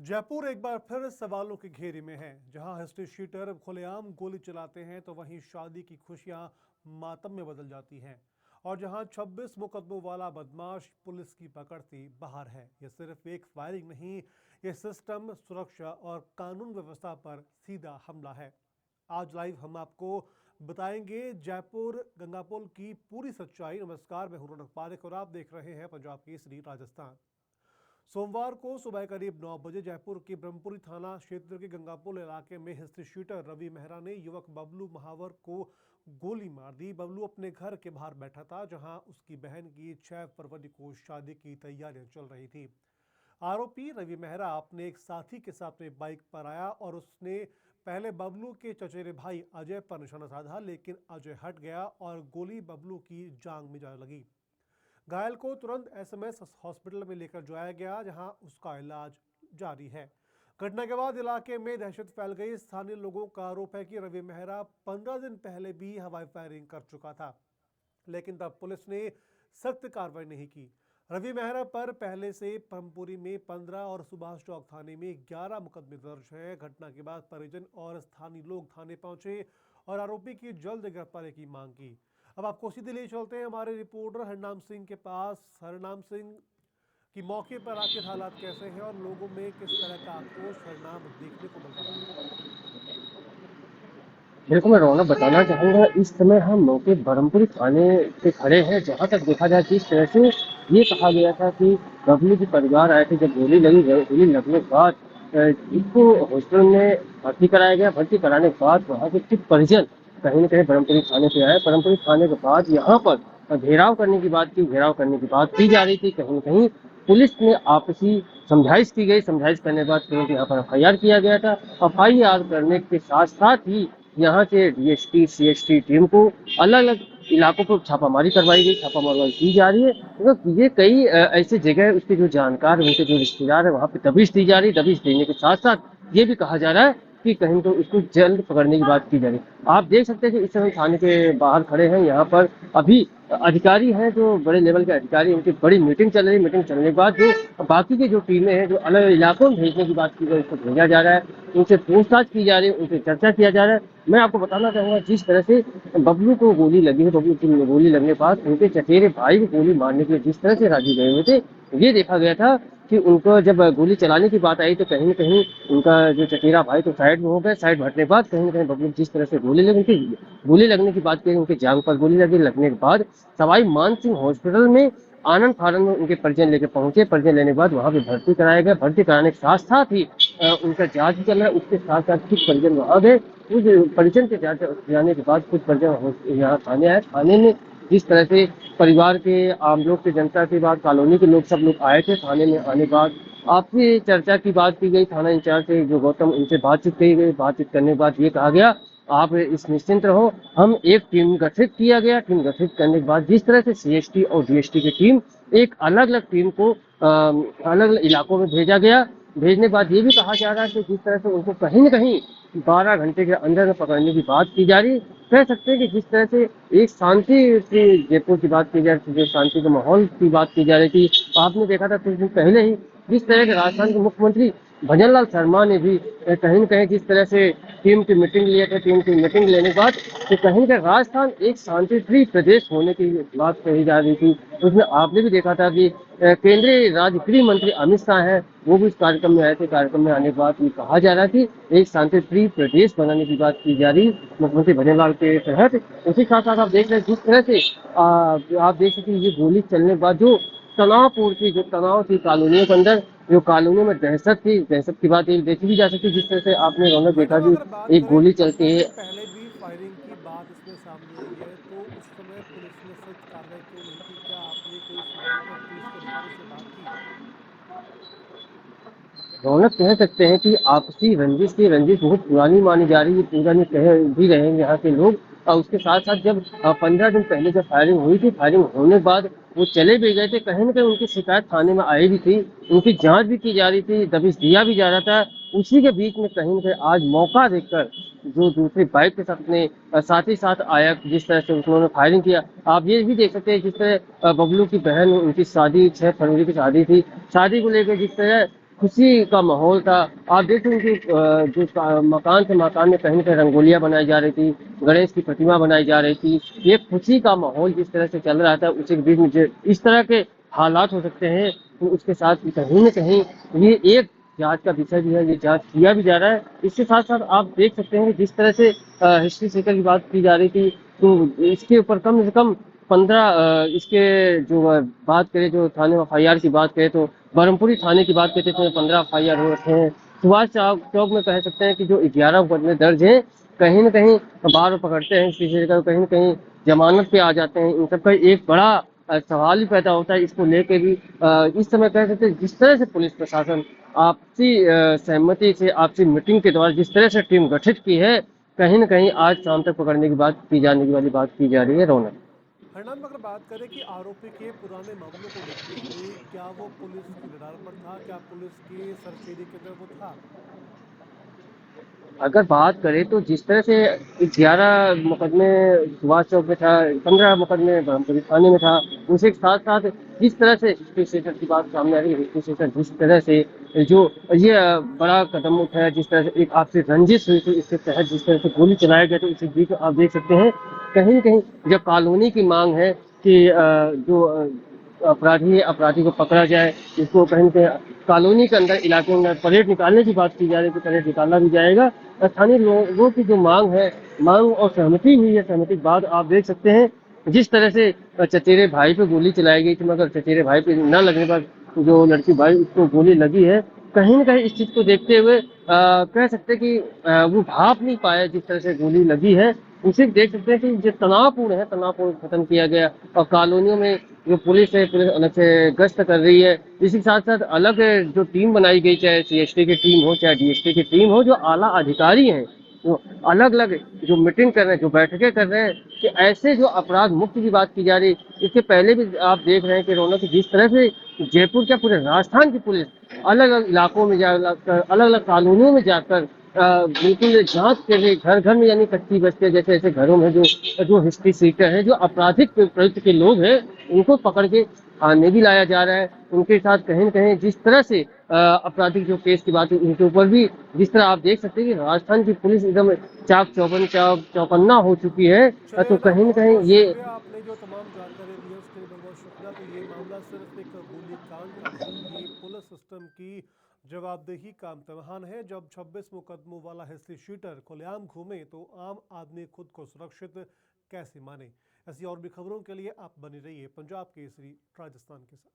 जयपुर एक बार फिर सवालों के घेरे में है। जहां हिस्ट्री शीटर खुलेआम गोली चलाते हैं तो वहीं शादी की खुशियां मातम में बदल जाती हैं। और जहां 26 मुकदमों वाला बदमाश पुलिस की पकड़ से बाहर है। ये सिर्फ एक फायरिंग नहीं, ये सिस्टम, सुरक्षा और कानून व्यवस्था पर सीधा हमला है। आज लाइव हम आपको बताएंगे जयपुर गंगापुल की पूरी सच्चाई। नमस्कार, मैं हूं रौनक पारेख और आप देख रहे हैं पंजाब केसरी राजस्थान। सोमवार को सुबह करीब 9 बजे जयपुर के ब्रह्मपुरी थाना क्षेत्र के गंगापुल इलाके में हिस्ट्री शीटर रवि मेहरा ने युवक बबलू महावर को गोली मार दी। बबलू अपने घर के बाहर बैठा था, जहां उसकी बहन की 6 फरवरी को शादी की तैयारियां चल रही थी। आरोपी रवि मेहरा अपने एक साथी के साथ में बाइक पर आया और उसने पहले बबलू के चचेरे भाई अजय पर निशाना साधा, लेकिन अजय हट गया और गोली बबलू की जांघ में जा लगी। घायल को तुरंत एसएमएस हॉस्पिटल में लेकर जाया गया, जहां उसका इलाज जारी है। घटना के बाद इलाके में दहशत फैल गई। स्थानीय लोगों का आरोप है कि रवि मेहरा 15 दिन पहले भी हवाई फायरिंग कर चुका था, लेकिन तब पुलिस ने सख्त कार्रवाई नहीं की। रवि मेहरा पर पहले से ब्रह्मपुरी में 15 और सुभाष चौक थाने में 11 मुकदमे दर्ज हैं। घटना के बाद परिजन और स्थानीय लोग थाने पहुंचे और आरोपी की जल्द गिरफ्तारी की मांग की। अब आपको सीधे ले चलते हैं हमारे रिपोर्टर हरनाम सिंह के पास। हरनाम सिंह की मौके पर आखिर हालात कैसे हैं और लोगों में किस तरह का आक्रोश हरनाम देखने को मिल रहा है? देखो, मैं रौनक बताना चाहूंगा, इस समय हम मौके ब्रह्मपुरी थाने पे खड़े हैं। जहां तक देखा जाए, जिस तरह से ये कहा गया था कि बबलू के परिवार आए थे, जब गोली लगी, गोली लगने के बाद इसको हॉस्पिटल में भर्ती कराया गया। भर्ती कराने के बाद वहाँ के कुछ परिजन कहीं न कहीं ब्रह्मपुरी थाने पे आए। ब्रह्मपुरी थाने के बाद यहाँ पर घेराव करने की बात की, घेराव करने की बात की जा रही थी। कहीं न कहीं पुलिस में आपसी समझाइश की गई। समझाइश करने के बाद तुरंत यहाँ पर एफआईआर किया गया था। एफआईआर करने के साथ साथ ही यहाँ के डीएसटी सीएसटी टीम को अलग अलग इलाकों पर छापामारी करवाई गई, छापामारी की जा रही है। मतलब ये कई ऐसे जगह उसके जो जानकार, उनके जो रिश्तेदार है, वहाँ पे दबिश दी जा रही है। दबिश देने के साथ साथ ये भी कहा जा रहा है कि कहीं तो उसको जल्द पकड़ने की बात की जा रही है। आप देख सकते हैं कि इस समय थाने के बाहर खड़े हैं। यहाँ पर अभी अधिकारी हैं, जो बड़े लेवल के अधिकारी, उनकी बड़ी मीटिंग चल रही है। मीटिंग चलने के बाद जो बाकी की जो टीमें हैं, जो अलग इलाकों में भेजने की बात की गई, उसको भेजा जा रहा है। उनसे पूछताछ की जा रही है, उनसे चर्चा किया जा रहा है। मैं आपको बताना चाहूंगा, जिस तरह से बबलू को गोली लगी है, बबलू की गोली लगने के बाद उनके चचेरे भाई को गोली मारने के लिए जिस तरह से राजी गए हुए थे, ये देखा गया था कि उनको जब गोली चलाने की बात आई तो कहीं न कहीं उनका जो चचेरा भाई तो साइड में हो गए। साइड हटने के बाद कहीं न कहीं बबलू जिस तरह से गोली लगी, उनकी गोली लगने की बात की, उनके जांघ पर गोली लगी। लगने के बाद सवाई मानसिंह हॉस्पिटल में आनंद फानंद में उनके परिजन लेके पहुंचे। परिजन लेने के बाद वहां पे भर्ती कराया गया। भर्ती कराने के साथ साथ ही उनका जांच भी चल रहा है। उसके साथ साथ कुछ परिजन वहां गए। उस परिजन के जांच जाने के बाद कुछ परिजन यहाँ थाने आए। थाने में जिस तरह से परिवार के, आम लोग के, जनता के बाद कॉलोनी के लोग, सब लोग आए थे। थाने में आने के बाद आपसी चर्चा की बात की गई। थाना इंचार्ज से जो गौतम, उनसे बातचीत की गई। बातचीत करने के बाद ये कहा गया, आप इस निश्चिंत रहो, हम एक टीम गठित किया गया। टीम गठित करने के बाद जिस तरह से सीएसटी और डीएसटी की टीम, एक अलग अलग टीम को अलग अलग इलाकों में भेजा गया। भेजने के बाद ये भी कहा जा रहा है कि जिस तरह से उनको कहीं न कहीं 12 घंटे के अंदर में पकड़ने की बात की जा रही। कह सकते हैं कि जिस तरह से एक शांति की जयपुर की बात की जा रही थी, जो शांति के माहौल की बात की जा रही थी, आपने देखा था कुछ दिन पहले ही जिस तरह के राजस्थान के मुख्यमंत्री भजनलाल शर्मा ने भी कहीं न कहीं जिस तरह से टीम की मीटिंग लिए थे। टीम की मीटिंग लेने के बाद तो कहीं न कहीं राजस्थान एक शांति प्रिय प्रदेश होने की बात कही जा रही थी। उसमें आपने भी देखा था कि केंद्रीय राज्य गृह मंत्री अमित शाह हैं, वो भी इस कार्यक्रम में आए थे। कार्यक्रम में आने के बाद ये कहा जा रहा है कि एक शांति प्रिय प्रदेश बनाने की बात की जा रही मुख्यमंत्री भजनलाल के तहत। उसी साथ साथ आप देख रहे हैं जिस तरह से आप देख सकते हैं, ये गोली चलने के बाद जो तनावपूर्ण थी, जो तनाव थी कॉलोनियों के अंदर, जो कॉलोनियों में दहशत थी, दहशत की बात देखी भी जा सकती है। जिस तरह से आपने रौनक वहीं देखा तो कि अगर बात एक करें गोली कि चलती 15 है। दिन पहले भी फायरिंग की बात इसमें सामने आई है, तो उस समय पुलिस ने सख्त कार्रवाई क्यों नहीं की? क्या आपने कोई इस मामले पर पुलिस के अधिकारी से बात की? रौनक कह सकते हैं कि आपसी रंजिश की रंजिश बहुत पुरानी मानी जा रही है, पुरानी कह भी रहे हैं यहाँ के लोग। और उसके साथ साथ जब 15 दिन पहले जब फायरिंग हुई थी, फायरिंग होने के बाद वो चले भी गए थे। कहीं न कहीं उनकी शिकायत थाने में आई भी थी, उनकी जांच भी की जा रही थी, दबिश दिया भी जा रहा था। उसी के बीच में कहीं न कहीं आज मौका देखकर जो दूसरी बाइक के साथ अपने साथ ही साथ आया, जिस तरह से उन्होंने फायरिंग किया, आप ये भी देख सकते हैं। जिस तरह बबलू की बहन, उनकी शादी 6 फरवरी की शादी थी। शादी को लेकर जिस तरह खुशी का माहौल था। आप देखें कि मकान से मकान में कहीं न कहीं रंगोलियाँ बनाई जा रही थी, गणेश की प्रतिमा बनाई जा रही थी। ये खुशी का माहौल जिस तरह से चल रहा था, उसी के बीच में जो इस तरह के हालात हो सकते हैं, तो उसके साथ कहीं न कहीं ये एक जाँच का विषय भी है, ये जाँच किया भी जा रहा है। इसके साथ-साथ आप देख सकते हैं कि जिस तरह से हिस्ट्री सीकर की बात की जा रही थी, तो इसके ऊपर कम से कम 15 इसके जो बात करें, जो थाने में एफआईआर की बात करें, तो बरमपुरी थाने की बात करते हैं, तो 15 एफआईआर हो रखे हैं। सुभाष चौक में कह सकते हैं कि जो 11 मुकदमे दर्ज हैं, कहीं न कहीं बार पकड़ते हैं हिस्ट्री सीकर, कहीं न कहीं जमानत पे आ जाते हैं। इन सबका एक बड़ा सवाल ही पैदा होता है इसको लेके भी। इस समय कह सकते हैं जिस तरह से पुलिस प्रशासन आपसी सहमति से, आपसी मीटिंग के द्वारा जिस तरह से टीम गठित की है, कहीं न कहीं आज शाम तक पकड़ने की बात की जाने की वाली बात की जा रही है रौनक। हरनान, अगर बात करें कि आरोपी के पुराने मामलों को देखते हुए क्या वो पुलिस की रडार पर था, क्या पुलिस की सरफेरी के अंदर वो था? अगर बात करें तो जिस तरह से 11 मुकदमे सुभाष चौक में था, 15 मुकदमे ब्रह्मपुरी थाने में था, उसी के साथ साथ जिस तरह से हिस्ट्री सीटर की बात सामने आ रही है, हिस्ट्री सीटर जिस तरह से जो ये बड़ा कदम उठाया, जिस तरह से एक आपसी रंजिश हुई थी, इसके तहत जिस तरह से गोली चलाया गया, तो इसी बीच आप देख सकते हैं कहीं न कहीं जब कॉलोनी की मांग है कि जो अपराधी है, अपराधी को पकड़ा जाए, इसको कहीं न कहीं कॉलोनी के अंदर, इलाके के अंदर परेड निकालने की बात की जा रही है, तो परेड निकाला भी जाएगा। स्थानीय लोगों की जो मांग है, मांग और सहमति हुई है, सहमति के बाद आप देख सकते हैं जिस तरह से चचेरे भाई पे गोली चलाई गई थी, मगर चचेरे भाई पे न लगने पर जो लड़की भाई उसको गोली लगी है, कहीं न कहीं इस चीज़ को देखते हुए कह सकते हैं कि वो भाप नहीं पाया जिस तरह से गोली लगी है। उसे देख सकते हैं कि जो तनावपूर्ण है, तनावपूर्ण खत्म किया गया और कॉलोनियों में जो पुलिस है, पुलिस अलग से गश्त कर रही है। इसी के साथ-साथ अलग जो टीम बनाई गई, चाहे सीएसटी की टीम हो, चाहे डीएसपी की टीम हो, जो आला अधिकारी हैं, वो अलग-अलग जो मीटिंग कर रहे हैं, जो बैठकें कर रहे हैं कि ऐसे जो अपराध मुक्त की बात की जा रही है। इसके पहले भी आप देख रहे हैं कि रौनक जिस तरह से जयपुर क्या पूरे राजस्थान की पुलिस अलग-अलग इलाकों में जाकर, अलग-अलग कॉलोनियों में जाकर बिल्कुल जाँच कर रही है, घर-घर में, यानी कच्ची बस्तियाँ जैसे ऐसे घरों में जो जो हिस्ट्री सीकर हैं, जो आपराधिक प्रवृत्ति के लोग हैं, उनको पकड़ के थाने भी लाया जा रहा है। उनके साथ कहीं न कहीं जिस तरह से आपराधिक जो केस की बात है, उनके ऊपर भी जिस तरह आप देख सकते हैं कि राजस्थान की पुलिस एकदम चौकन्ना हो चुकी है। चलिए तो हरनान, कहीं न बहुत कहीं बहुत ये शुक्रिया, आपने जो तमाम जानकारी दी है उसके लिए बहुत बहुत शुक्रिया। तो ये मामला सिर्फ एक गोली कांड का नहीं, ये पुलिस सिस्टम की जवाबदेही का इम्तहान है। जब 26 मुकदमों वाला हिस्ट्री शीटर खुलेआम घूमे तो आम आदमी खुद को सुरक्षित कैसे माने? ऐसी और भी खबरों के लिए आप बने रहिए पंजाब केसरी राजस्थान के साथ।